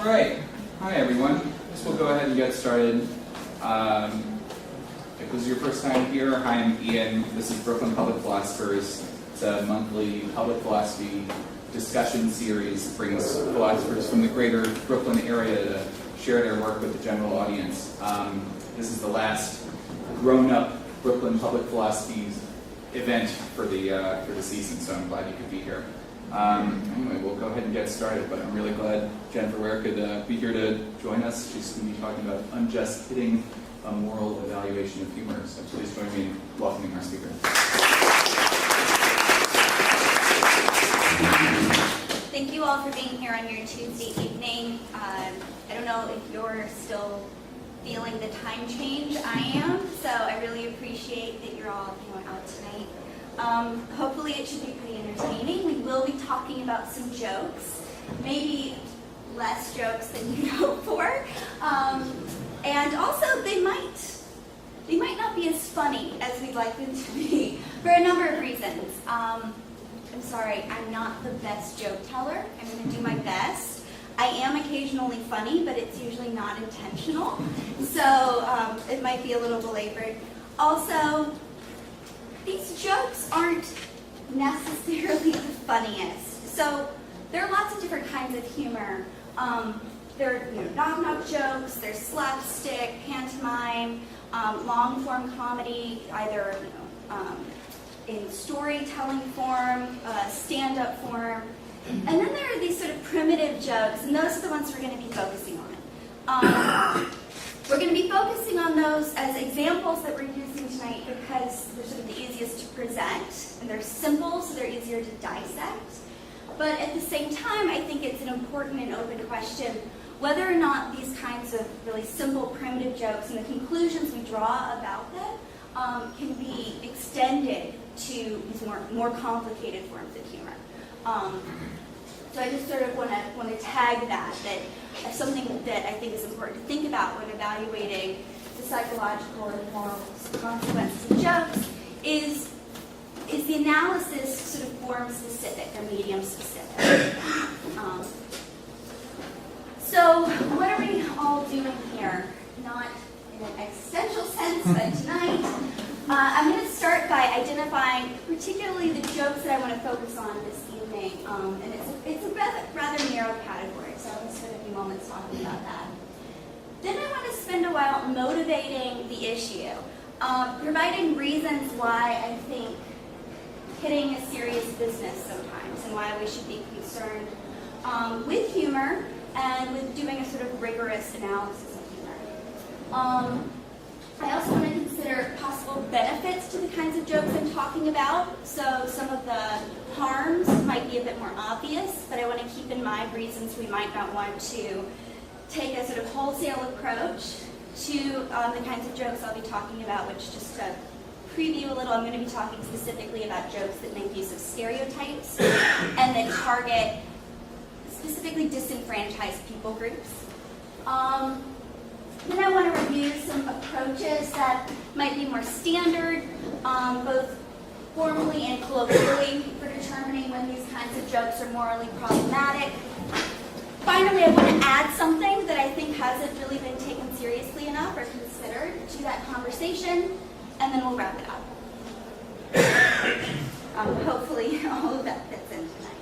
All right. Hi, everyone. I guess we'll go ahead and get started. If this is your first time here, hi, I'm Ian. This is Brooklyn Public Philosophers. It's a monthly public philosophy discussion series that brings philosophers from the greater Brooklyn area to share their work with the general audience. This is the last grown-up Brooklyn Public Philosophy event for the season, so I'm glad you could be here. Anyway, we'll go ahead and get started, but I'm really glad Jennifer Ware could be here to join us. She's going to be talking about unjust hitting, a moral evaluation of humor. So please join me in welcoming our speaker. Thank you all for being here on your Tuesday evening. I don't know if you're still feeling the time change. I am, so I really appreciate that you're all out tonight. Hopefully it should be pretty entertaining. We will be talking about some jokes, maybe less jokes than you'd hope for, and also they might not be as funny as we'd like them to be for a number of reasons. I'm sorry, I'm not the best joke teller. I'm going to do my best. I am occasionally funny, but it's usually not intentional, so it might be a little belabored. Also, these jokes aren't necessarily the funniest. So there are lots of different kinds of humor. There are knock-knock jokes, there's slapstick, pantomime, long-form comedy, either in storytelling form, stand-up form. And then there are these sort of primitive jokes, and those are the ones we're going to be focusing on. We're going to be focusing on those as examples that we're using tonight because they're sort of the easiest to present, and they're simple, so they're easier to dissect. But at the same time, I think it's an important and open question whether or not these kinds of really simple, primitive jokes and the conclusions we draw about them can be extended to these more complicated forms of humor. So I just sort of want to tag that as something that I think is important to think about when evaluating the psychological and moral consequences of jokes is the analysis sort of form specific or medium specific. So what are we all doing here? Not in an existential sense, but tonight I'm going to start by identifying particularly the jokes that I want to focus on this evening, and it's a rather narrow category, so I'm going to spend a few moments talking about that. Then I want to spend a while motivating the issue, providing reasons why I think hitting is serious business sometimes, and why we should be concerned with humor and with doing a sort of rigorous analysis of humor. I also want to consider possible benefits to the kinds of jokes I'm talking about. So some of the harms might be a bit more obvious, but I want to keep in mind reasons we might not want to take a sort of wholesale approach to the kinds of jokes I'll be talking about, which just to preview a little, I'm going to be talking specifically about jokes that make use of stereotypes and that target specifically disenfranchised people groups. Then I want to review some approaches that might be more standard, both formally and colloquially, for determining when these kinds of jokes are morally problematic. Finally, I want to add something that I think hasn't really been taken seriously enough or considered to that conversation, and then we'll wrap it up. Hopefully, all of that fits in tonight.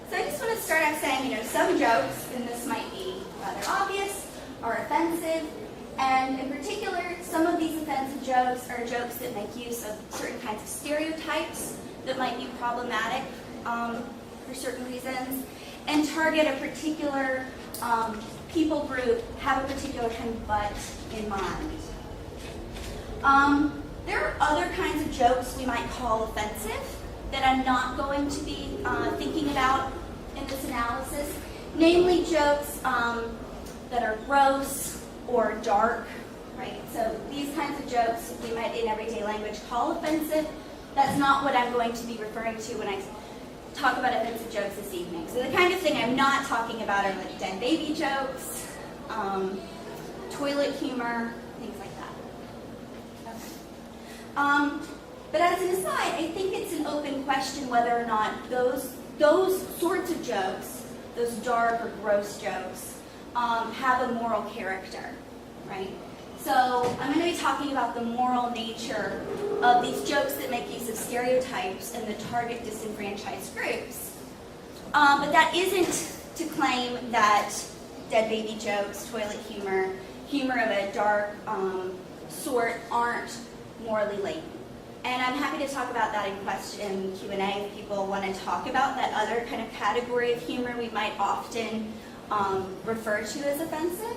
So I just want to start out saying, some jokes, and this might be rather obvious, are offensive, and in particular, some of these offensive jokes are jokes that make use of certain kinds of stereotypes that might be problematic for certain reasons, and target a particular people group, have a particular kind of butt in mind. There are other kinds of jokes we might call offensive that I'm not going to be thinking about in this analysis, namely jokes that are gross or dark, right? So these kinds of jokes we might in everyday language call offensive. That's not what I'm going to be referring to when I talk about offensive jokes this evening. So the kind of thing I'm not talking about are like dead baby jokes, toilet humor, things like that. Okay. But as an aside, I think it's an open question whether or not those sorts of jokes those dark or gross jokes have a moral character, right? So I'm going to be talking about the moral nature of these jokes that make use of stereotypes and that target disenfranchised groups. But that isn't to claim that dead baby jokes, toilet humor, humor of a dark sort aren't morally latent. And I'm happy to talk about that in Q&A if people want to talk about that other kind of category of humor we might often refer to as offensive.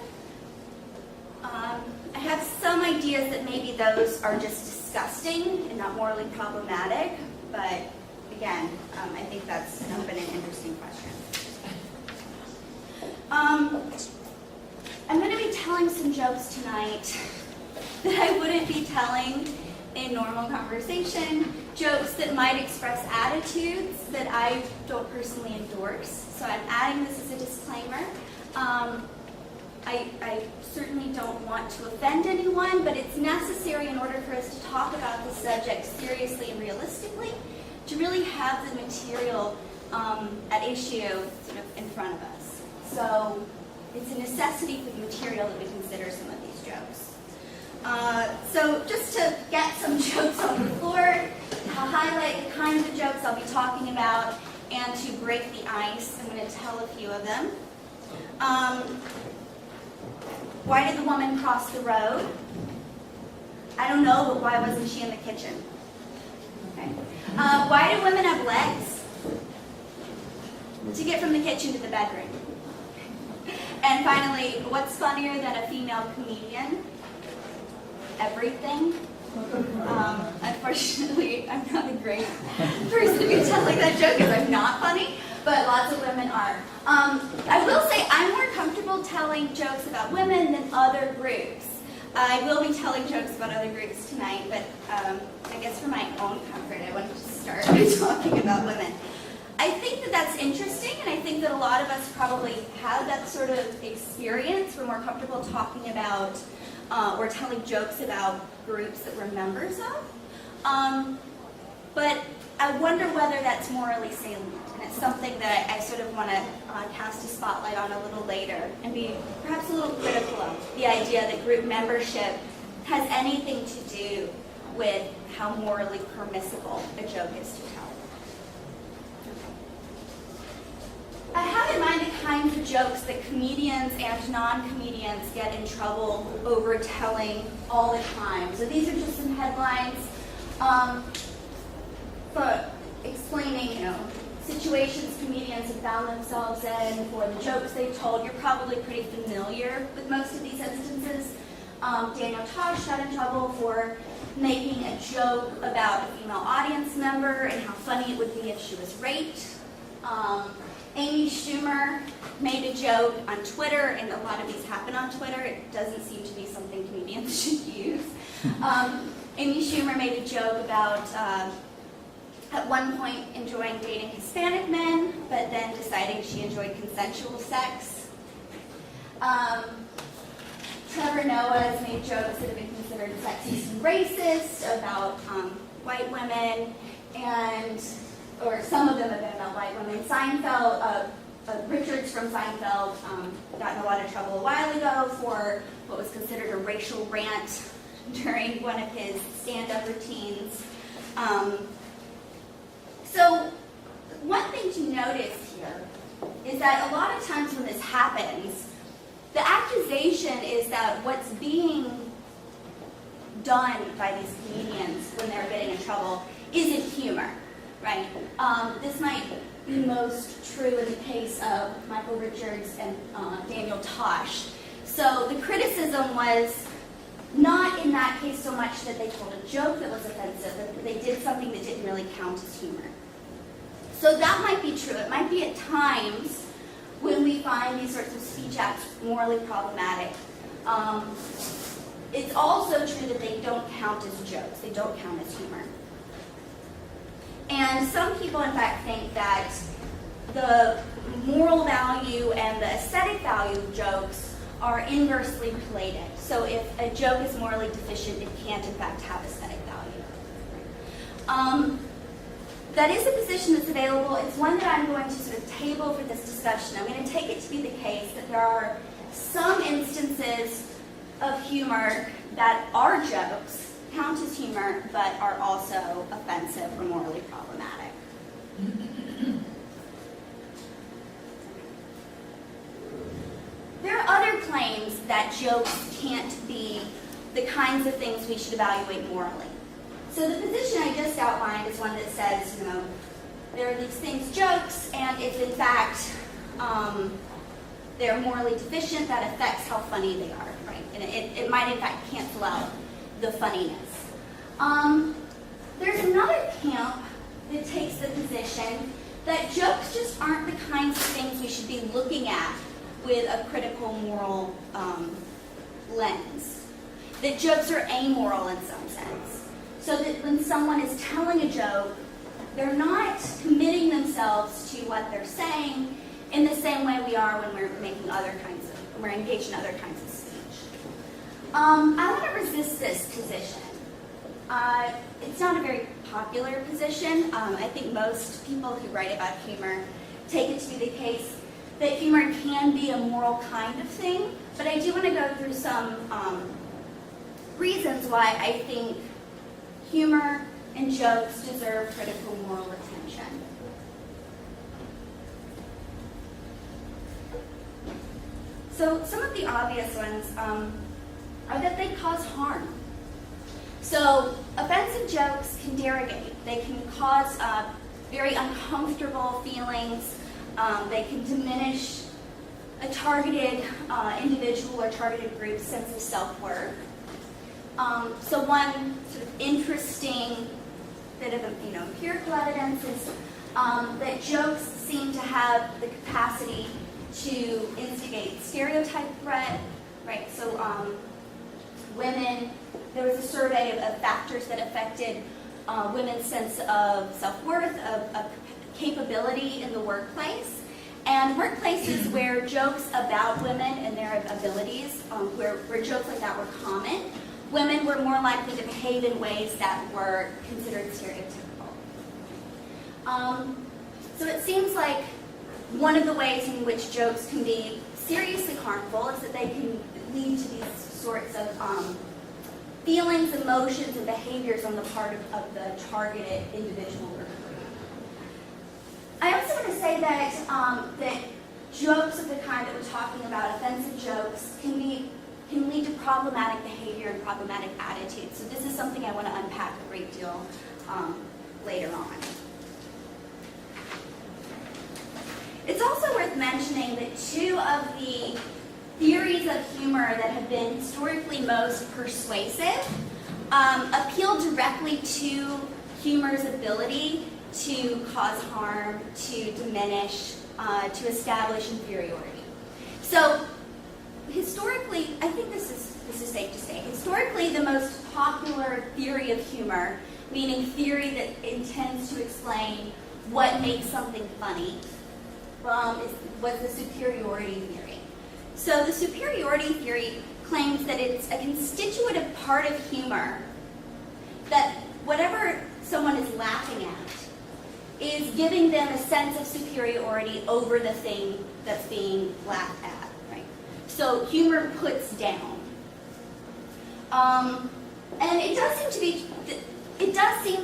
I have some ideas that maybe those are just disgusting and not morally problematic, but again, I think that's an open and interesting question. I'm going to be telling some jokes tonight that I wouldn't be telling in normal conversation, jokes that might express attitudes that I don't personally endorse. So I'm adding this as a disclaimer. I certainly don't want to offend anyone, but it's necessary in order for us to talk about the subject seriously and realistically to really have the material at issue sort of in front of us. So it's a necessity for the material that we consider some of these jokes. So just to get some jokes on the floor, I'll highlight the kinds of jokes I'll be talking about, and to break the ice, I'm going to tell a few of them. Why did the woman cross the road? I don't know, but why wasn't she in the kitchen? Okay. Why do women have legs? To get from the kitchen to the bedroom. And finally, what's funnier than a female comedian? Everything. Unfortunately, I'm not a great person to be telling that joke because I'm not funny, but lots of women are. I will say I'm more comfortable telling jokes about women than other groups. I will be telling jokes about other groups tonight, but I guess for my own comfort, I wanted to start by talking about women. I think that that's interesting, and I think that a lot of us probably have that sort of experience. We're more comfortable talking about or telling jokes about groups that we're members of. But I wonder whether that's morally salient, and it's something that I sort of want to cast a spotlight on a little later and be perhaps a little critical of, the idea that group membership has anything to do with how morally permissible a joke is to tell. I have in mind the kinds of jokes that comedians and non-comedians get in trouble over telling all the time. So these are just some headlines for explaining, situations comedians have found themselves in or the jokes they've told. You're probably pretty familiar with most of these instances. Daniel Tosh got in trouble for making a joke about a female audience member and how funny it would be if she was raped. Amy Schumer made a joke on Twitter, and a lot of these happen on Twitter. It doesn't seem to be something comedians should use. Amy Schumer made a joke about, at one point, enjoying dating Hispanic men, but then deciding she enjoyed consensual sex. Trevor Noah has made jokes that have been considered sexist and racist about white women, or some of them have been about white women. Seinfeld, Richards from Seinfeld got in a lot of trouble a while ago for what was considered a racial rant during one of his stand-up routines. So one thing to notice here is that a lot of times when this happens, the accusation is that what's being done by these comedians when they're getting in trouble isn't humor. Right. This might be most true in the case of Michael Richards and Daniel Tosh. So the criticism was not in that case so much that they told a joke that was offensive, but they did something that didn't really count as humor. So that might be true. It might be at times when we find these sorts of speech acts morally problematic. It's also true that they don't count as jokes. They don't count as humor. And some people, in fact, think that the moral value and the aesthetic value of jokes are inversely related. So if a joke is morally deficient, it can't, in fact, have aesthetic value. that is a position that's available. It's one that I'm going to sort of table for this discussion. I'm going to take it to be the case that there are some instances of humor that are jokes, count as humor, but are also offensive or morally problematic. There are other claims that jokes can't be the kinds of things we should evaluate morally. So the position I just outlined is one that says, there are these things, jokes, and if in fact they're morally deficient, that affects how funny they are, right? And it might in fact cancel out the funniness. There's another camp that takes the position that jokes just aren't the kinds of things we should be looking at with a critical moral lens. That jokes are amoral in some sense. So that when someone is telling a joke, they're not committing themselves to what they're saying in the same way we are when we're we're engaged in other kinds of speech. I want to resist this position. It's not a very popular position. I think most people who write about humor take it to be the case that humor can be a moral kind of thing, but I do want to go through some reasons why I think humor and jokes deserve critical moral attention. So some of the obvious ones are that they cause harm. So offensive jokes can derogate. They can cause very uncomfortable feelings. They can diminish a targeted individual or targeted group's sense of self-worth. So one sort of interesting bit of empirical evidence is that jokes seem to have the capacity to instigate stereotype threat, right? So women, there was a survey of factors that affected women's sense of self-worth, of capability in the workplace. And workplaces where jokes about women and their abilities, where jokes like that were common, women were more likely to behave in ways that were considered stereotypical. So it seems like one of the ways in which jokes can be seriously harmful is that they can lead to these sorts of feelings, emotions, and behaviors on the part of the targeted individual or group. I also want to say that that jokes of the kind that we're talking about, offensive jokes, can lead to problematic behavior and problematic attitudes. So this is something I want to unpack a great deal later on. It's also worth mentioning that two of the theories of humor that have been historically most persuasive appeal directly to humor's ability to cause harm, to diminish, to establish inferiority. So historically, I think this is safe to say, historically the most popular theory of humor, meaning theory that intends to explain what makes something funny, was the superiority theory. So the superiority theory claims that it's a constitutive part of humor that whatever someone is laughing at is giving them a sense of superiority over the thing that's being laughed at, right? So humor puts down. And it does seem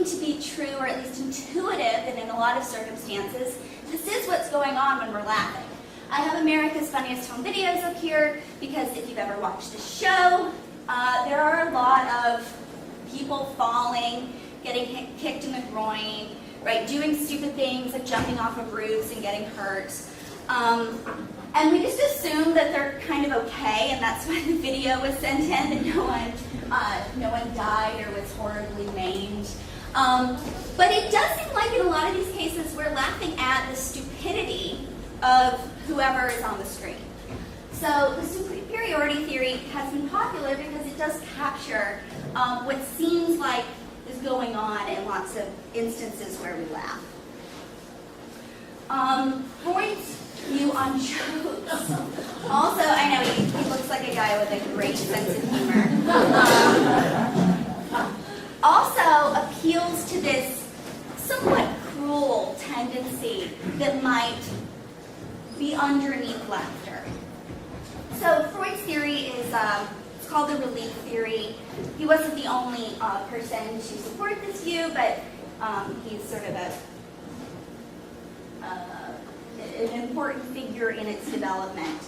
to be true, or at least intuitive, and in a lot of circumstances, this is what's going on when we're laughing. I have America's Funniest Home Videos up here because if you've ever watched the show, there are a lot of people falling, getting kicked in the groin, right, doing stupid things like jumping off of roofs and getting hurt. And we just assume that they're kind of okay, and that's why the video was sent in, and no one died or was horribly maimed. But it does seem like in a lot of these cases we're laughing at the stupidity of whoever is on the screen. So the superiority theory has been popular because it does capture what seems like is going on in lots of instances where we laugh. Freud's view on jokes. Also, I know he looks like a guy with a great sense of humor. Also appeals to this somewhat cruel that might be underneath laughter. So Freud's theory is it's called the relief theory. He wasn't the only person to support this view, but he's sort of an important figure in its development.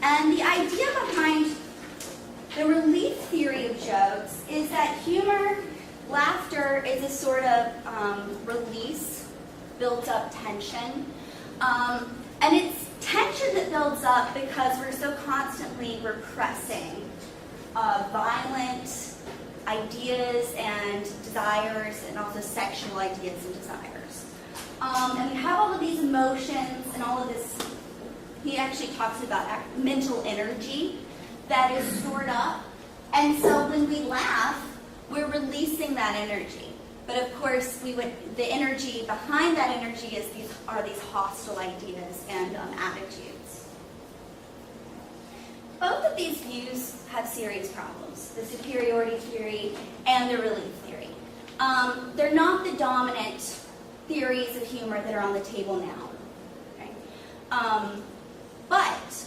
And the idea behind the relief theory of jokes is that humor, laughter, is a sort of release, built up tension. And it's tension that builds up because we're so constantly repressing violent ideas and desires, and also sexual ideas and desires. And we have all of these emotions and all of this. He actually talks about mental energy that is stored up. And so when we laugh, we're releasing that energy. But of course, the energy behind that energy are these hostile ideas and attitudes. Both of these views have serious problems, the superiority theory and the relief theory. They're not the dominant theories of humor that are on the table now. Okay? But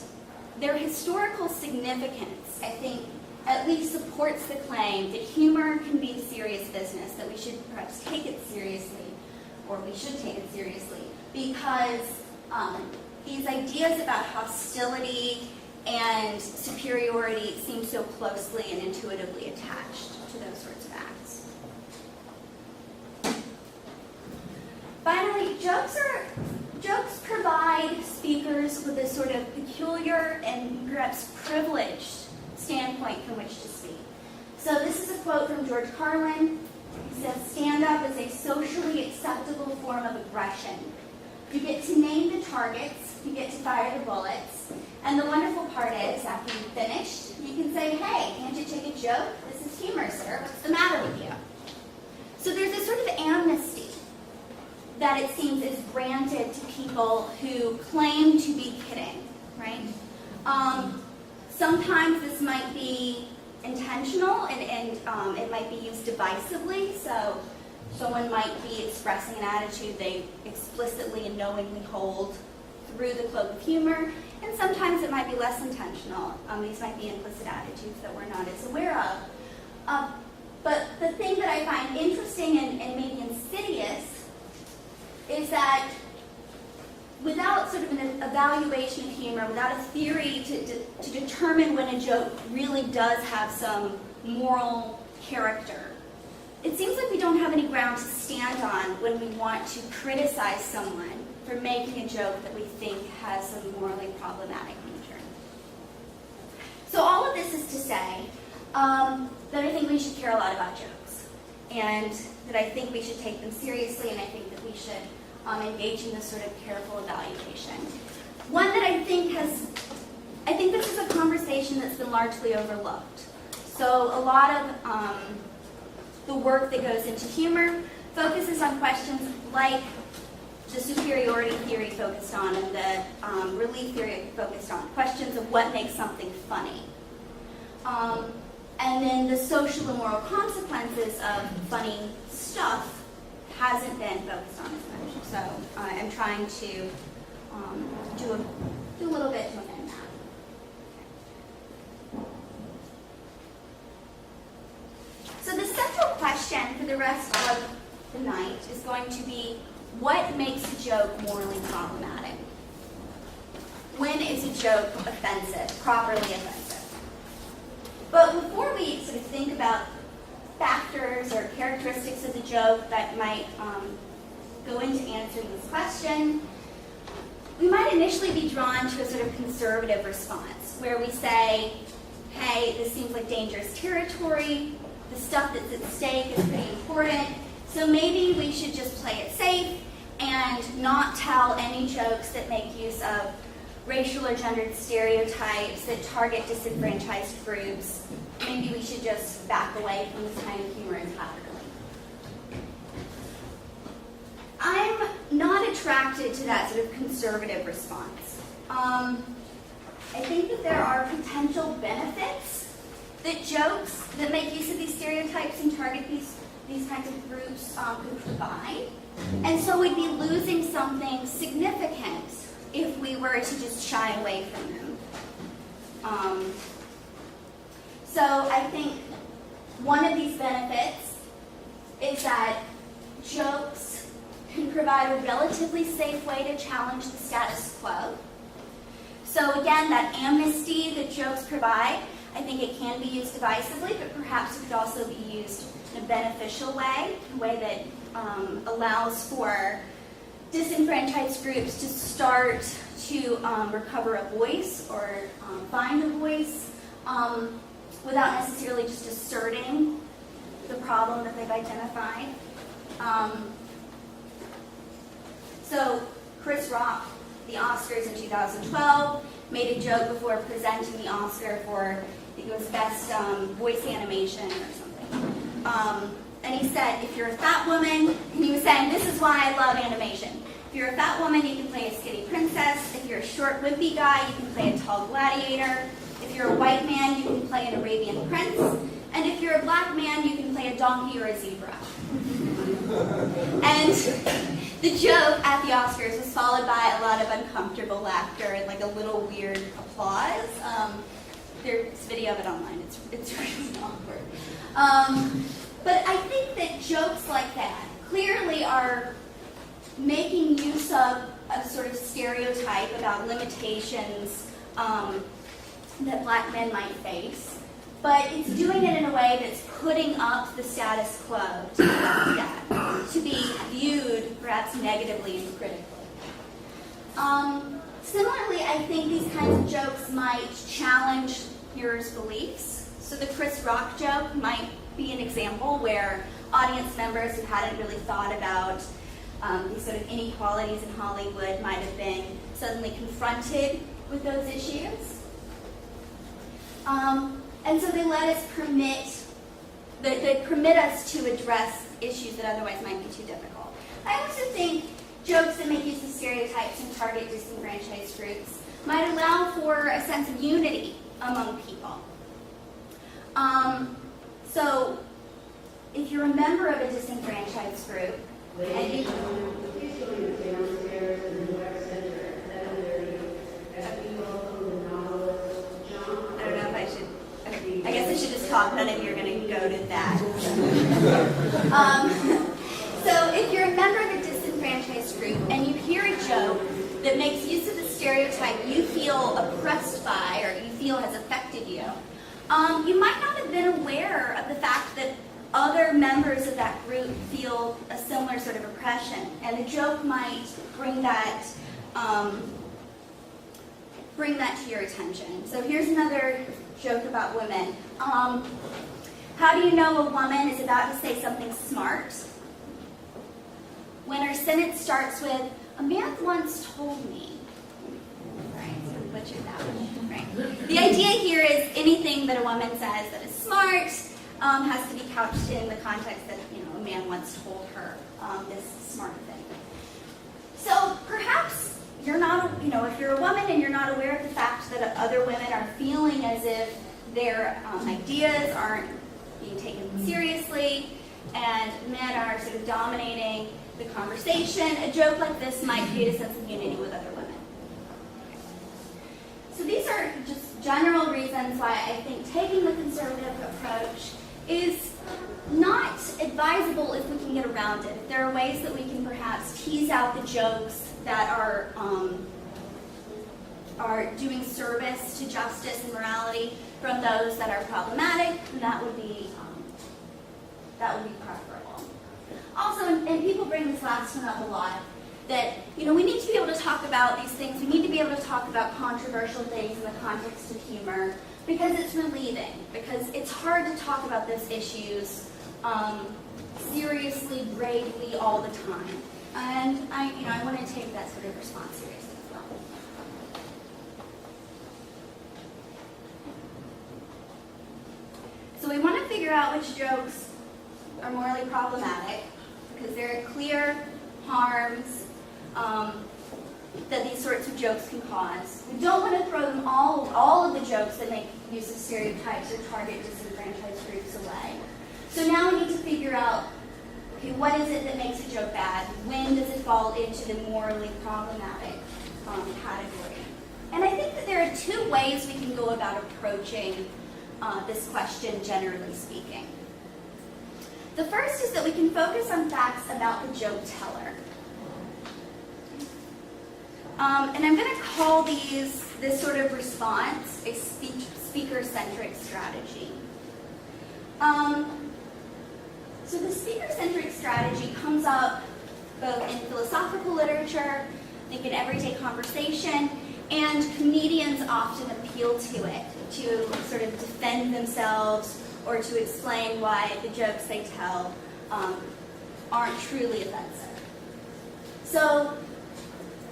their historical significance, I think, at least supports the claim that humor can be serious business, that we should perhaps take it seriously, or we should take it seriously, because these ideas about hostility and superiority seem so closely and intuitively attached to those sorts of acts. Finally, jokes provide speakers with a sort of peculiar and perhaps privileged standpoint from which to speak. So this is a quote from George Carlin. He says, "Stand-up is a socially acceptable form of aggression. You get to name the targets, you get to fire the bullets, and the wonderful part is, after you've finished, you can say, 'Hey, can't you take a joke? This is humor, sir. What's the matter with you?'" So there's a sort of amnesty that it seems is granted to people who claim to be kidding, right? Sometimes this might be intentional, and it might be used divisively. So someone might be expressing an attitude they explicitly and knowingly hold through the cloak of humor, and sometimes it might be less intentional. These might be implicit attitudes that we're not as aware of. But the thing that I find interesting and maybe insidious is that without sort of an evaluation of humor, without a theory to determine when a joke really does have some moral character, it seems like we don't have any ground to stand on when we want to criticize someone for making a joke that we think has some morally problematic nature. So all of this is to say that I think we should care a lot about jokes, and that I think we should take them seriously, and I think that we should engage in this sort of careful evaluation. One that I think this is a conversation that's been largely overlooked. So a lot of the work that goes into humor focuses on questions like the superiority theory focused on, and the relief theory focused on, questions of what makes something funny. And then the social and moral consequences of funny stuff hasn't been focused on as much. So I'm trying to do a little bit to amend that. So the central question for the rest of the night is going to be, what makes a joke morally problematic? When is a joke offensive, properly offensive? But before we sort of think about factors or characteristics of the joke that might go into answering this question, we might initially be drawn to a sort of conservative response, where we say, hey, this seems like dangerous territory, the stuff that's at stake is pretty important, so maybe we should just play it safe and not tell any jokes that make use of racial or gendered stereotypes that target disenfranchised groups. Maybe we should just back away from this kind of humor entirely. I'm not attracted to that sort of conservative response. I think that there are potential benefits that jokes that make use of these stereotypes and target these these kinds of groups could provide. And so we'd be losing something significant if we were to just shy away from them. So I think one of these benefits is that jokes can provide a relatively safe way to challenge the status quo. So again, that amnesty that jokes provide, I think it can be used divisively, but perhaps it could also be used in a beneficial way, a way that allows for disenfranchised groups to start to recover a voice or find a voice without necessarily just asserting the problem that they've identified. So Chris Rock, the Oscars in 2012, made a joke before presenting the Oscar for, I think it was Best Voice Animation or something. And he said, if you're a fat woman, and he was saying, this is why I love animation. If you're a fat woman, you can play a skinny princess. If you're a short, wimpy guy, you can play a tall gladiator. If you're a white man, you can play an Arabian prince. And if you're a black man, you can play a donkey or a zebra. And the joke at the Oscars was followed by a lot of uncomfortable laughter and like a little weird applause. There's video of it online. It's really awkward. But I think that jokes like that clearly are making use of a sort of stereotype about limitations that black men might face. But it's doing it in a way that's putting up the status quo to be viewed perhaps negatively and critically. Similarly, I think these kinds of jokes might challenge hearers' beliefs. So the Chris Rock joke might be an example where audience members who hadn't really thought about these sort of inequalities in Hollywood might have been suddenly confronted with those issues. And so they let us they permit us to address issues that otherwise might be too difficult. I also think jokes that make use of stereotypes and target disenfranchised groups might allow for a sense of unity among people. So if you're a member of a disenfranchised group, and you... I guess I should just talk. None of you are going to go to that. So if you're a member of a disenfranchised group and you hear a joke that makes use of the stereotype you feel oppressed by or you feel has affected you, you might not have been aware of the fact that other members of that group feel a similar sort of oppression, and the joke might bring that to your attention. So here's another joke about women. How do you know a woman is about to say something smart? When her sentence starts with, "A man once told me." Right, so we butchered that one. Right. The idea here is anything that a woman says that is smart has to be couched in the context that a man once told her this smart thing. So perhaps you're not, if you're a woman and you're not aware of the fact that other women are feeling as if their ideas aren't being taken seriously and men are sort of dominating the conversation, a joke like this might create a sense of unity with other women. So these are just general reasons why I think taking the conservative approach is not advisable if we can get around it. If there are ways that we can perhaps tease out the jokes that are doing service to justice and morality from those that are problematic, then that would be preferable. Also, and people bring this last one up a lot, that we need to be able to talk about these things. We need to be able to talk about controversial things in the context of humor because it's relieving. Because it's hard to talk about those issues seriously, bravely all the time. And I want to take that sort of response seriously as well. So we want to figure out which jokes are morally problematic because there are clear harms that these sorts of jokes can cause. We don't want to throw them all of the jokes that make use of stereotypes or target disenfranchised groups away. So now we need to figure out Okay, what is it that makes a joke bad? When does it fall into the morally problematic category? And I think that there are two ways we can go about approaching this question, generally speaking. The first is that we can focus on facts about the joke teller. And I'm going to call this sort of response a speaker-centric strategy. So the speaker-centric strategy comes up both in philosophical literature, I think in everyday conversation, and comedians often appeal to it to sort of defend themselves or to explain why the jokes they tell aren't truly offensive. So,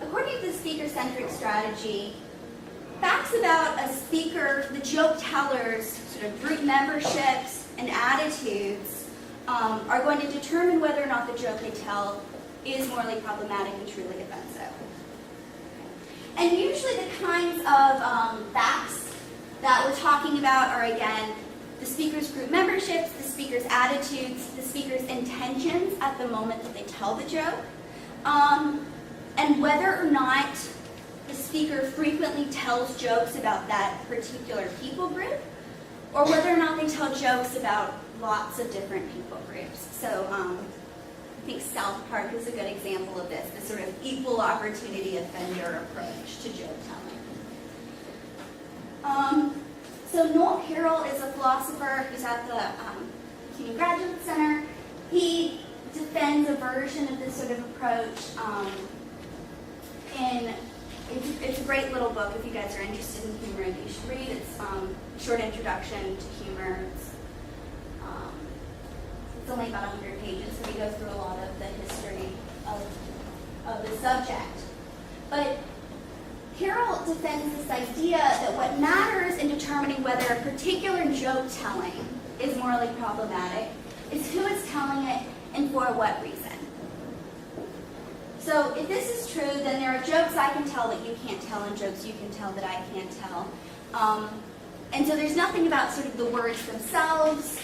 according to the speaker-centric strategy, facts about a speaker, the joke teller's sort of group memberships and attitudes are going to determine whether or not the joke they tell is morally problematic and truly offensive. And usually the kinds of facts that we're talking about are, again, the speaker's group memberships, the speaker's attitudes, the speaker's intentions at the moment that they tell the joke, and whether or not the speaker frequently tells jokes about that particular people group, or whether or not they tell jokes about lots of different people groups. So I think South Park is a good example of this sort of equal opportunity offender approach to joke telling. So Noel Carroll is a philosopher who's at the CUNY Graduate Center. He defends a version of this sort of approach it's a great little book if you guys are interested in humor that you should read. It's a short introduction to humor. It's only about 100 pages, so we go through a lot of the history of the subject. But Carroll defends this idea that what matters in determining whether a particular joke telling is morally problematic is who is telling it and for what reason. So if this is true, then there are jokes I can tell that you can't tell and jokes you can tell that I can't tell. And so there's nothing about sort of the words themselves,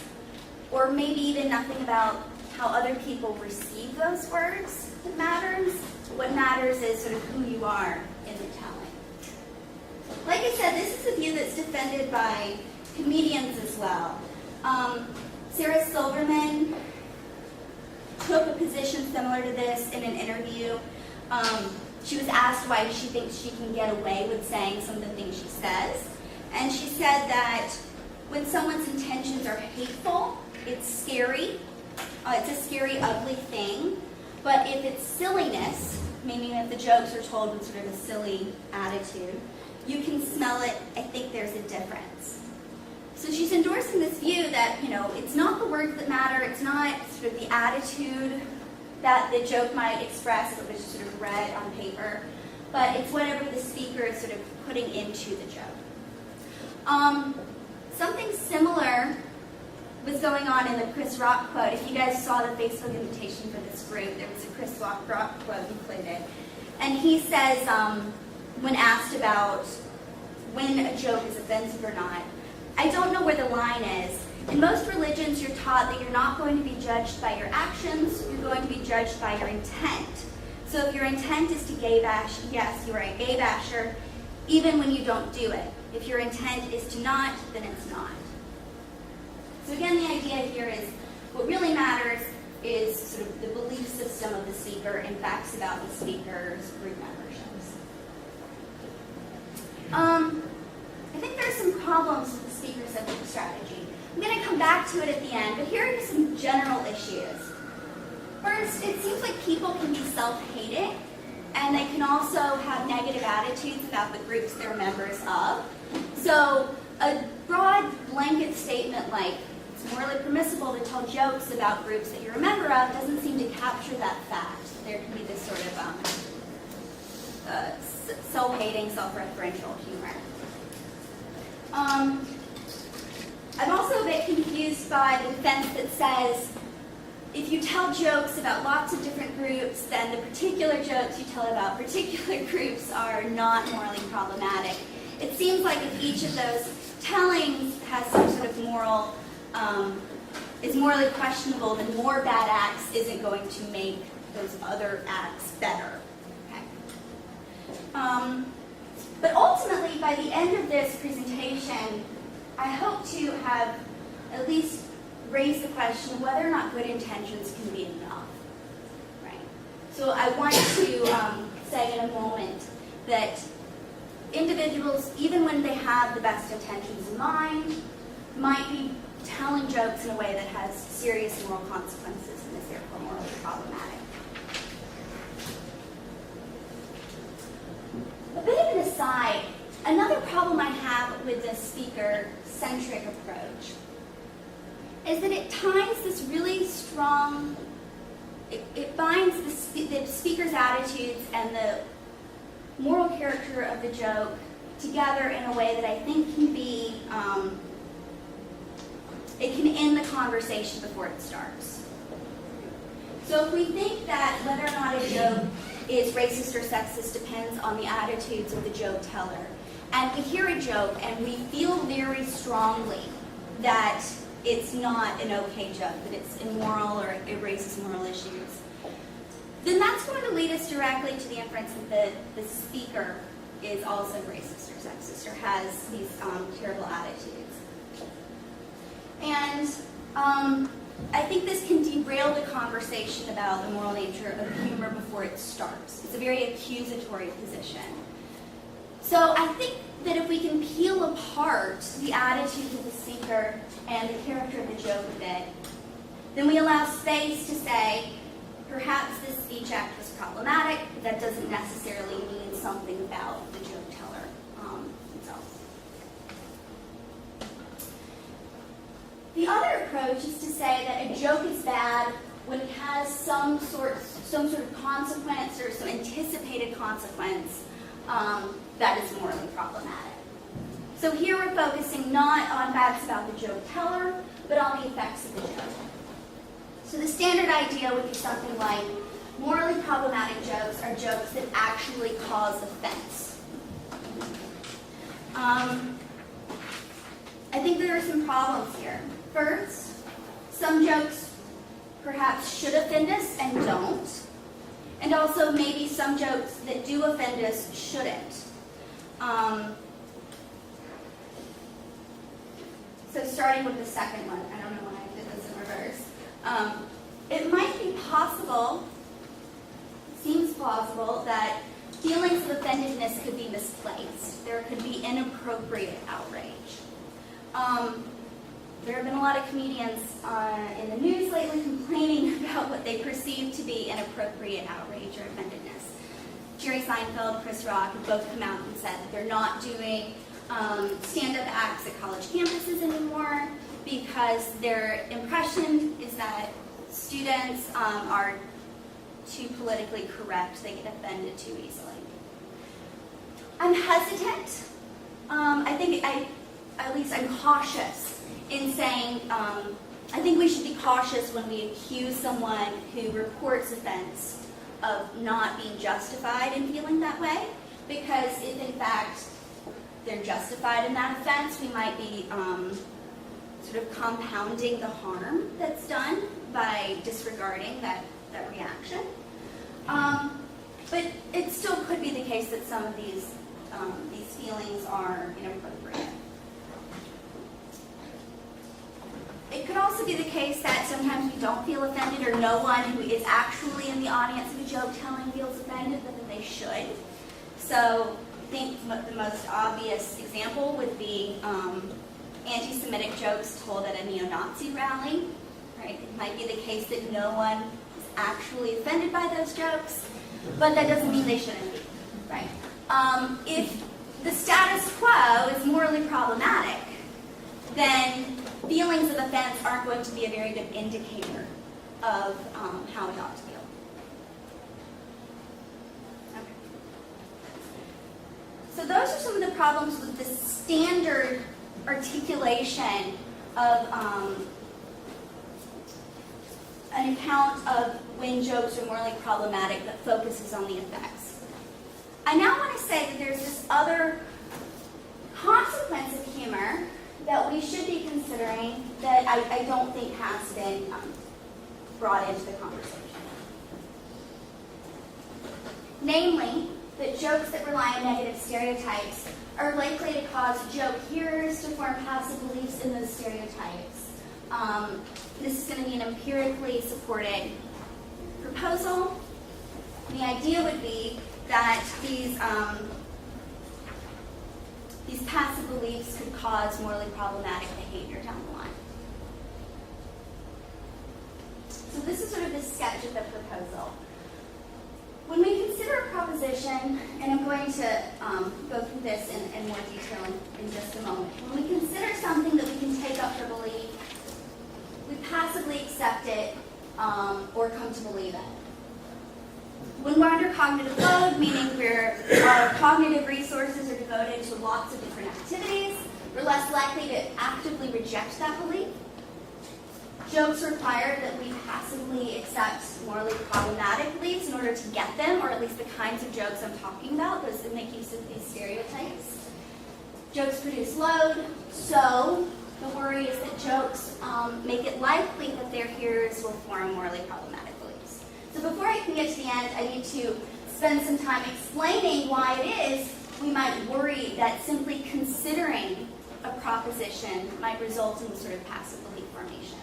or maybe even nothing about how other people receive those words that matters. What matters is sort of who you are in the telling. Like I said, this is a view that's defended by comedians as well. Sarah Silverman took a position similar to this in an interview. She was asked why she thinks she can get away with saying some of the things she says. And she said that when someone's intentions are hateful, it's scary. It's a scary, ugly thing. But if it's silliness, meaning if the jokes are told with sort of a silly attitude, you can smell it. I think there's a difference. So she's endorsing this view that, it's not the words that matter, it's not sort of the attitude that the joke might express, which is sort of read on paper, but it's whatever the speaker is sort of putting into the joke. Something similar was going on in the Chris Rock quote. If you guys saw the Facebook invitation for this group, there was a Chris Rock quote included. And he says, when asked about when a joke is offensive or not, I don't know where the line is. In most religions, you're taught that you're not going to be judged by your actions, you're going to be judged by your intent. So if your intent is to gay bash, yes, you are a gay basher, even when you don't do it. If your intent is to not, then it's not. So again, the idea here is what really matters is sort of the belief system of the speaker and facts about the speaker's group memberships. I think there are some problems with the speaker-centric strategy. I'm going to come back to it at the end, but here are some general issues. First, it seems like people can be self-hating, and they can also have negative attitudes about the groups they're members of. So a broad blanket statement like it's morally permissible to tell jokes about groups that you're a member of doesn't seem to capture that fact. There can be this sort of self-hating, self-referential humor. I'm also a bit confused by the defense that says if you tell jokes about lots of different groups, then the particular jokes you tell about particular groups are not morally problematic. It seems like if each of those tellings has some sort of moral is morally questionable, then more bad acts isn't going to make those other acts better. Okay? But ultimately, by the end of this presentation, I hope to have at least raised the question of whether or not good intentions can be enough. Right? So I want to say in a moment that individuals, even when they have the best intentions in mind, might be telling jokes in a way that has serious moral consequences and is therefore morally problematic. A bit of an aside, another problem I have with this speaker-centric approach is that it ties this really strong, it binds the speaker's attitudes and the moral character of the joke together in a way that I think can be, it can end the conversation before it starts. So if we think that whether or not a joke is racist or sexist depends on the attitudes of the joke teller, and we hear a joke and we feel very strongly that it's not an okay joke, that it's immoral or it raises moral issues, then that's going to lead us directly to the inference that the speaker is also racist or sexist or has these terrible attitudes. And I think this can derail the conversation about the moral nature of humor before it starts. It's a very accusatory position. So I think that if we can peel apart the attitude of the speaker and the character of the joke a bit, then we allow space to say, perhaps this speech act was problematic, but that doesn't necessarily mean something about the joke teller himself. The other approach is to say that a joke is bad when it has some sort of consequence or some anticipated consequence that is morally problematic. So here we're focusing not on facts about the joke teller, but on the effects of the joke. So the standard idea would be something like, morally problematic jokes are jokes that actually cause offense. I think there are some problems here. First, some jokes perhaps should offend us and don't. And also maybe some jokes that do offend us shouldn't. So starting with the second one, I don't know why I did this in reverse. It might be possible, it seems plausible, that feelings of offendedness could be misplaced. There could be inappropriate outrage. There have been a lot of comedians in the news lately complaining about what they perceive to be inappropriate outrage or offendedness. Jerry Seinfeld, Chris Rock have both come out and said that they're not doing stand-up acts at college campuses anymore because their impression is that students are too politically correct. They get offended too easily. I'm hesitant. I'm cautious in saying, I think we should be cautious when we accuse someone who reports offense of not being justified in feeling that way, because if in fact they're justified in that offense, we might be sort of compounding the harm that's done by disregarding that reaction. But it still could be the case that some of these feelings are inappropriate. It could also be the case that sometimes we don't feel offended, or no one who is actually in the audience of a joke telling feels offended, but that they should. So I think the most obvious example would be anti-Semitic jokes told at a neo-Nazi rally. Right? It might be the case that no one is actually offended by those jokes, but that doesn't mean they shouldn't be. Right? If the status quo is morally problematic, then feelings of offense aren't going to be a very good indicator of how we ought to feel. Okay. So those are some of the problems with the standard articulation of an account of when jokes are morally problematic that focuses on the effects. I now want to say that there's this other consequence of humor that we should be considering that I don't think has been brought into the conversation. Namely, that jokes that rely on negative stereotypes are likely to cause joke hearers to form passive beliefs in those stereotypes. This is going to be an empirically supported proposal. The idea would be that these passive beliefs could cause morally problematic behavior down the line. So this is sort of the sketch of the proposal. When we consider a proposition, and I'm going to go through this in more detail in just a moment. When we consider something that we can take up for belief, we passively accept it or come to believe it. When we're under cognitive load, meaning our cognitive resources are devoted to lots of different activities, we're less likely to actively reject that belief. Jokes require that we passively accept morally problematic beliefs in order to get them, or at least the kinds of jokes I'm talking about, those that make use of these stereotypes. Jokes produce load, so the worry is that jokes make it likely that their hearers will form morally problematic beliefs. So before I can get to the end, I need to spend some time explaining why it is we might worry that simply considering a proposition might result in sort of passive belief formation.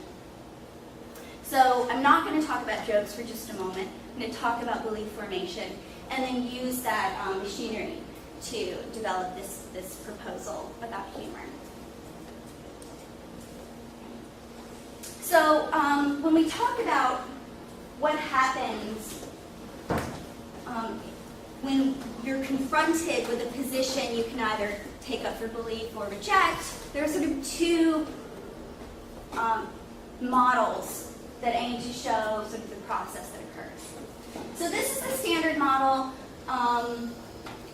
So I'm not going to talk about jokes for just a moment. I'm going to talk about belief formation and then use that machinery to develop this proposal about humor. So when we talk about what happens when you're confronted with a position you can either take up for belief or reject, there are sort of two models that aim to show sort of the process that occurs. So this is the standard model,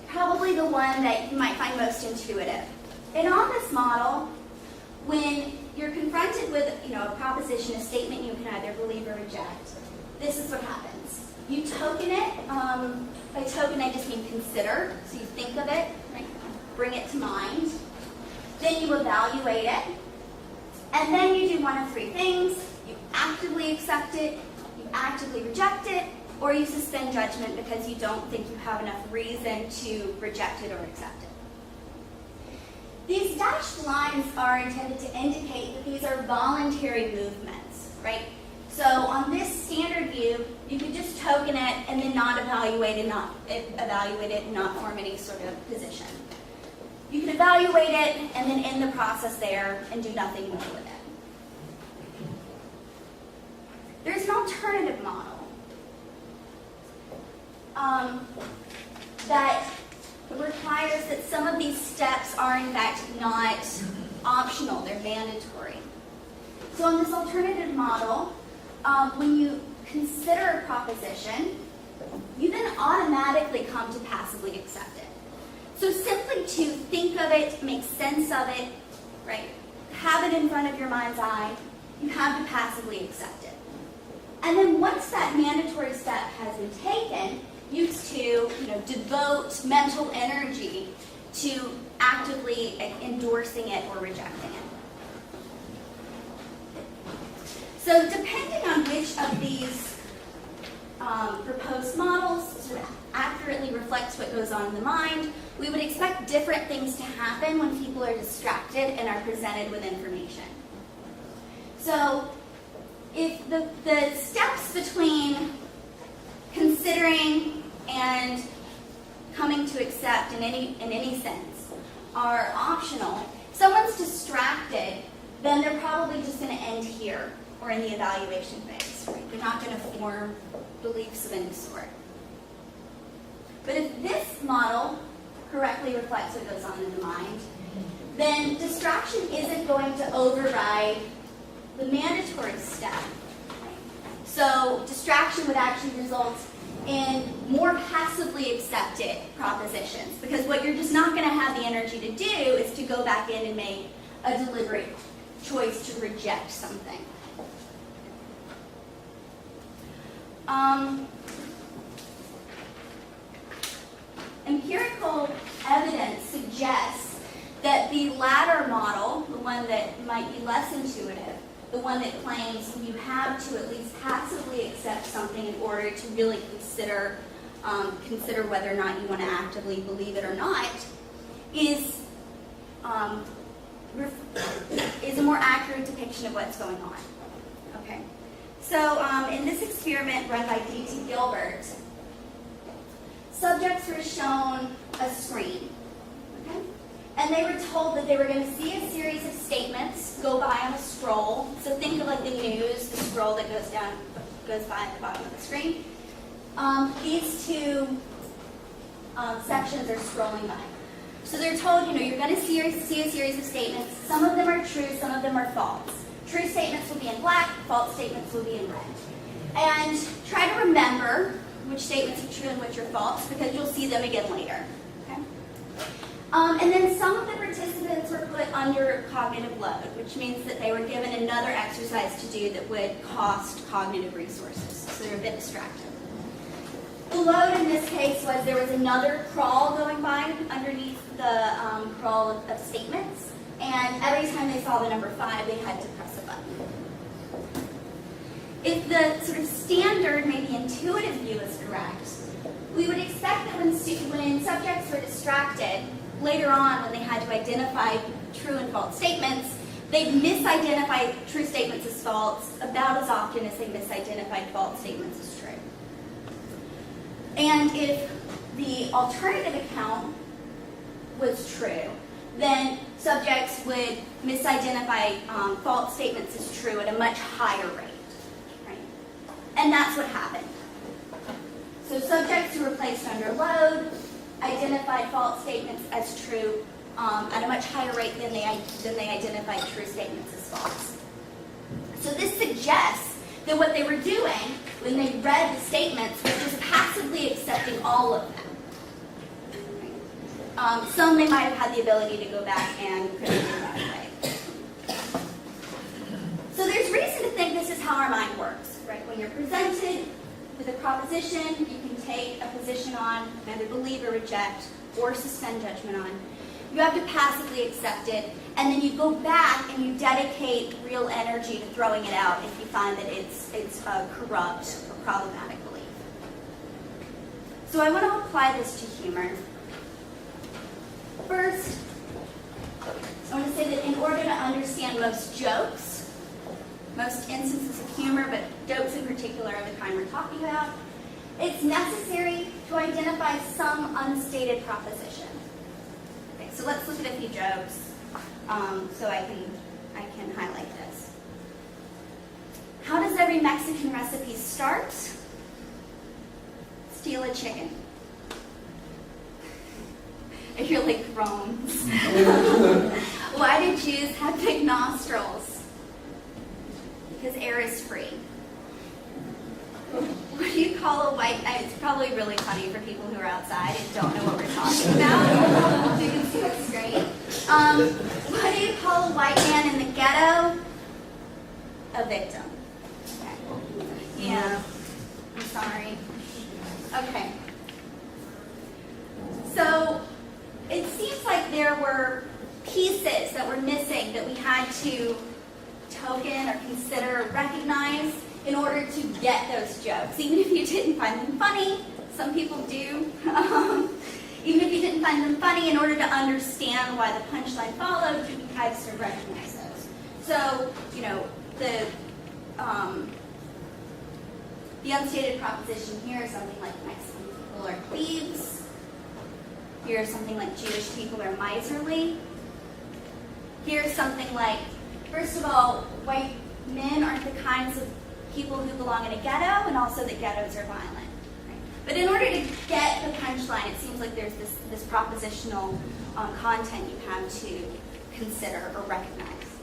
probably the one that you might find most intuitive. And on this model, when you're confronted with a proposition, a statement you can either believe or reject, this is what happens. You token it. By token, I just mean consider. So you think of it, right? Bring it to mind. Then you evaluate it. And then you do one of three things. You actively accept it, you actively reject it, or you suspend judgment because you don't think you have enough reason to reject it or accept it. These dashed lines are intended to indicate that these are voluntary movements, right? So on this standard view, you could just token it and then not evaluate it and not form any sort of position. You can evaluate it and then end the process there and do nothing more with it. There's an alternative model that requires that some of these steps are in fact not optional, they're mandatory. So in this alternative model, when you consider a proposition, you then automatically come to passively accept it. So simply to think of it, make sense of it, right? Have it in front of your mind's eye, you have to passively accept it. And then once that mandatory step has been taken, you to devote mental energy to actively endorsing it or rejecting it. So depending on which of these proposed models sort of accurately reflects what goes on in the mind, we would expect different things to happen when people are distracted and are presented with information. So if the steps between considering and coming to accept in any sense are optional, if someone's distracted, then they're probably just going to end here or in the evaluation phase. Right? They're not going to form beliefs of any sort. But if this model correctly reflects what goes on in the mind, then distraction isn't going to override the mandatory step. So distraction would actually result in more passively accepted propositions, because what you're just not going to have the energy to do is to go back in and make a deliberate choice to reject something. Empirical evidence suggests that the latter model, the one that might be less intuitive, the one that claims you have to at least passively accept something in order to really consider whether or not you want to actively believe it or not, is a more accurate depiction of what's going on. Okay. So in this experiment run by D.T. Gilbert, subjects were shown a screen. Okay? And they were told that they were going to see a series of statements go by on a scroll. So think of like the news, the scroll that goes by at the bottom of the screen. These two sections are scrolling by. So they're told, you're going to see a series of statements. Some of them are true, some of them are false. True statements will be in black, false statements will be in red. And try to remember which statements are true and which are false, because you'll see them again later. Okay? And then some of the participants were put under cognitive load, which means that they were given another exercise to do that would cost cognitive resources. So they're a bit distracted. The load in this case was there was another crawl going by underneath the crawl of statements, and every time they saw the number 5, they had to press a button. If the sort of standard, maybe intuitive view is correct, we would expect that when subjects were distracted, later on when they had to identify true and false statements, they'd misidentified true statements as false about as often as they misidentified false statements as true. And if the alternative account was true, then subjects would misidentify false statements as true at a much higher rate. Right? And that's what happened. So subjects who were placed under load identified false statements as true at a much higher rate than they identified true statements as false. So this suggests that what they were doing when they read the statements was just passively accepting all of them. Some they might have had the ability to go back and critically evaluate. So there's reason to think this is how our mind works, right? When you're presented with a proposition, you can take a position on, either believe or reject, or suspend judgment on. You have to passively accept it, and then you go back and you dedicate real energy to throwing it out if you find that it's a corrupt or problematic belief. So I want to apply this to humor. First, I want to say that in order to understand most jokes, most instances of humor, but jokes in particular are the kind we're talking about, it's necessary to identify some unstated proposition. Okay, so let's look at a few jokes so I can highlight this. How does every Mexican recipe start? Steal a chicken. If you're like Rome's. Why do Jews have big nostrils? Because air is free. What do you call a white... It's probably really funny for people who are outside and don't know what we're talking about. You can see the screen. What do you call a white man in the ghetto? A victim. Okay. Yeah. I'm sorry. Okay. So it seems like there were pieces that were missing that we had to token or consider or recognize in order to get those jokes. Even if you didn't find them funny, some people do. Even if you didn't find them funny, in order to understand why the punchline followed, you had to recognize those. So, the unstated proposition here is something like Mexican people are thieves. Here's something like Jewish people are miserly. Here's something like, first of all, white men aren't the kinds of people who belong in a ghetto, and also that ghettos are violent. Right? But in order to get the punchline, it seems like there's this propositional content you have to consider or recognize.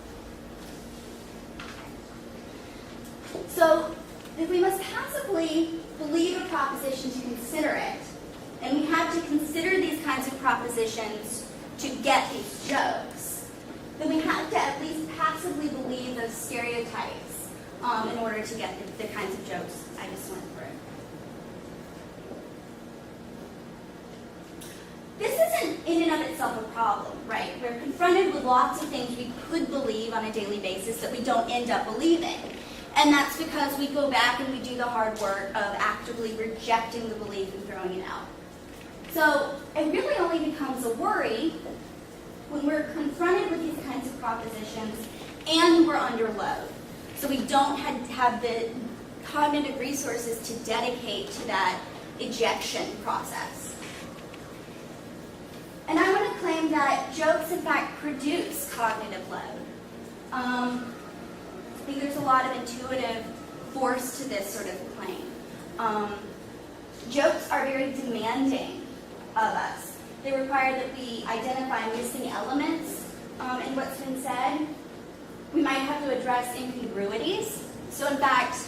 So, if we must passively believe a proposition to consider it, and we have to consider these kinds of propositions to get these jokes, then we have to at least passively believe those stereotypes in order to get the kinds of jokes I just went through. This isn't in and of itself a problem. right? We're confronted with lots of things we could believe on a daily basis that we don't end up believing. And that's because we go back and we do the hard work of actively rejecting the belief and throwing it out. So it really only becomes a worry when we're confronted with these kinds of propositions and we're under load. So we don't have the cognitive resources to dedicate to that ejection process. And I want to claim that jokes, in fact, produce cognitive load. I think there's a lot of intuitive force to this sort of claim. Jokes are very demanding of us. They require that we identify missing elements in what's been said. We might have to address incongruities. So in fact,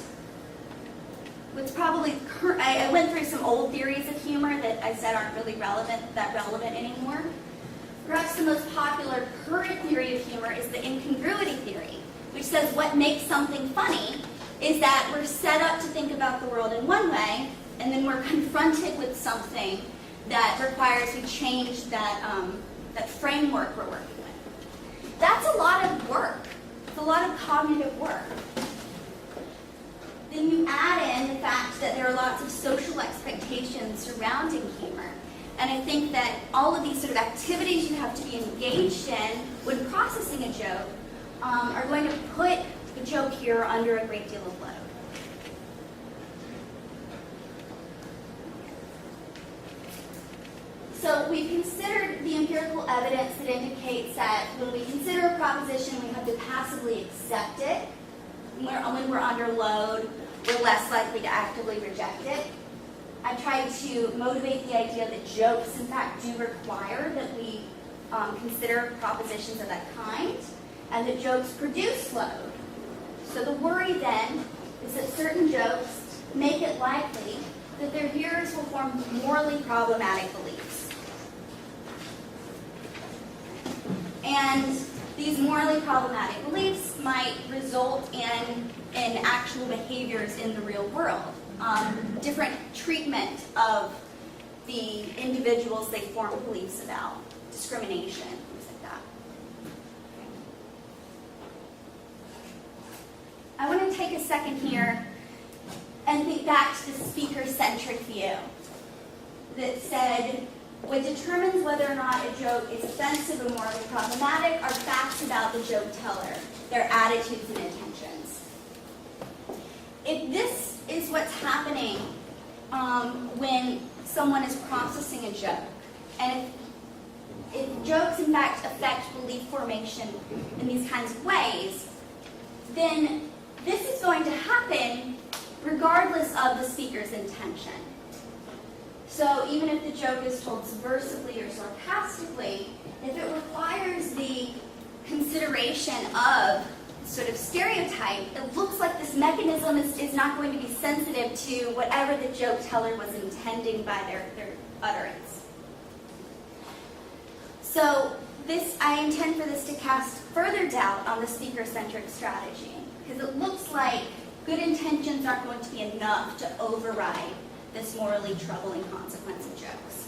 what's probably I went through some old theories of humor that I said aren't really relevant anymore. Perhaps the most popular current theory of humor is the incongruity theory, which says what makes something funny is that we're set up to think about the world in one way, and then we're confronted with something that requires we change that framework we're working with. That's a lot of work. It's a lot of cognitive work. Then you add in the fact that there are lots of social expectations surrounding humor. And I think that all of these sort of activities you have to be engaged in when processing a joke are going to put the joke here under a great deal of load. So we've considered the empirical evidence that indicates that when we consider a proposition, we have to passively accept it. When we're under load, we're less likely to actively reject it. I tried to motivate the idea that jokes, in fact, do require that we consider propositions of that kind, and that jokes produce load. So the worry then is that certain jokes make it likely that their hearers will form morally problematic beliefs. And these morally problematic beliefs might result in actual behaviors in the real world. Different treatment of the individuals they form beliefs about, discrimination, things like that. I want to take a second here and think back to the speaker-centric view that said what determines whether or not a joke is offensive or morally problematic are facts about the joke teller, their attitudes and intentions. If this is what's happening when someone is processing a joke, and if jokes in fact affect belief formation in these kinds of ways, then this is going to happen regardless of the speaker's intention. So even if the joke is told subversively or sarcastically, if it requires the consideration of sort of stereotype, it looks like this mechanism is not going to be sensitive to whatever the joke teller was intending by their utterance. So I intend for this to cast further doubt on the speaker-centric strategy, because it looks like good intentions aren't going to be enough to override this morally troubling consequence of jokes.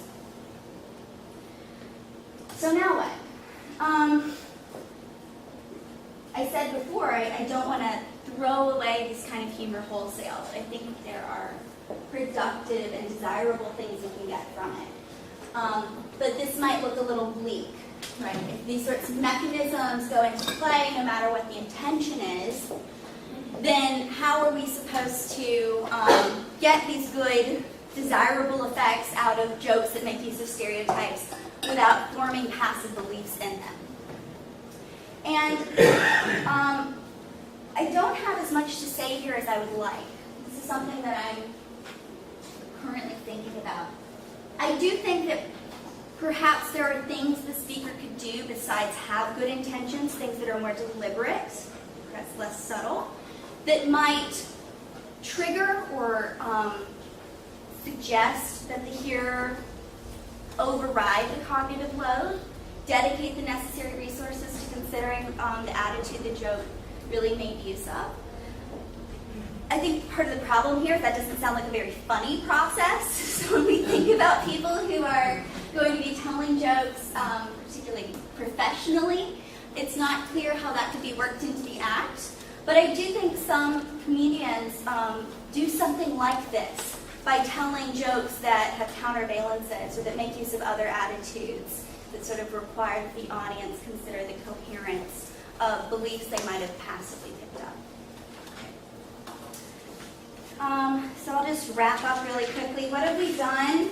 So now what? I said before, I don't want to throw away this kind of humor wholesale. I think there are productive and desirable things we can get from it. But this might look a little bleak, right? If these sorts of mechanisms go into play, no matter what the intention is, then how are we supposed to get these good, desirable effects out of jokes that make use of stereotypes without forming passive beliefs in them? And I don't have as much to say here as I would like. This is something that I'm currently thinking about. I do think that perhaps there are things the speaker could do besides have good intentions, things that are more deliberate, perhaps less subtle, that might trigger or suggest that the hearer override the cognitive load, dedicate the necessary resources to considering the attitude the joke really made use of. I think part of the problem here is that doesn't sound like a very funny process. So when we think about people who are going to be telling jokes, particularly professionally. It's not clear how that could be worked into the act. But I do think some comedians do something like this by telling jokes that have countervalences or that make use of other attitudes that sort of require that the audience consider the coherence of beliefs they might have passively picked up. So I'll just wrap up really quickly. What have we done?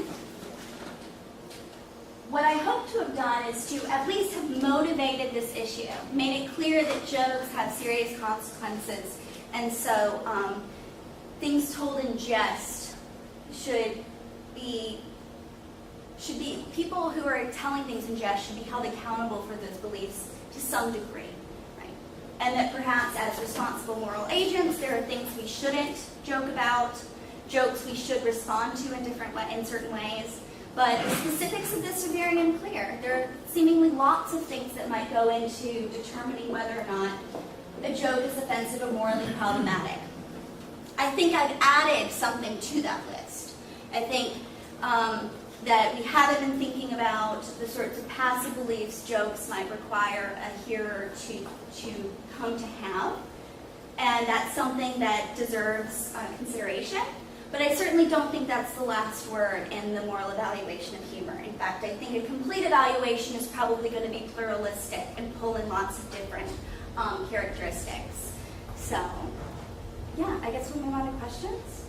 What I hope to have done is to at least have motivated this issue, made it clear that jokes have serious consequences, and so things told in jest should be people who are telling things in jest should be held accountable for those beliefs to some degree, right? And that perhaps as responsible moral agents, there are things we shouldn't joke about, jokes we should respond to in certain ways. But the specifics of this are very unclear. There are seemingly lots of things that might go into determining whether or not a joke is offensive or morally problematic. I think I've added something to that list. I think that we haven't been thinking about the sorts of passive beliefs jokes might require a hearer to come to have. And that's something that deserves consideration. But I certainly don't think that's the last word in the moral evaluation of humor. In fact, I think a complete evaluation is probably going to be pluralistic and pull in lots of different characteristics. So, yeah, I guess we'll move on to questions.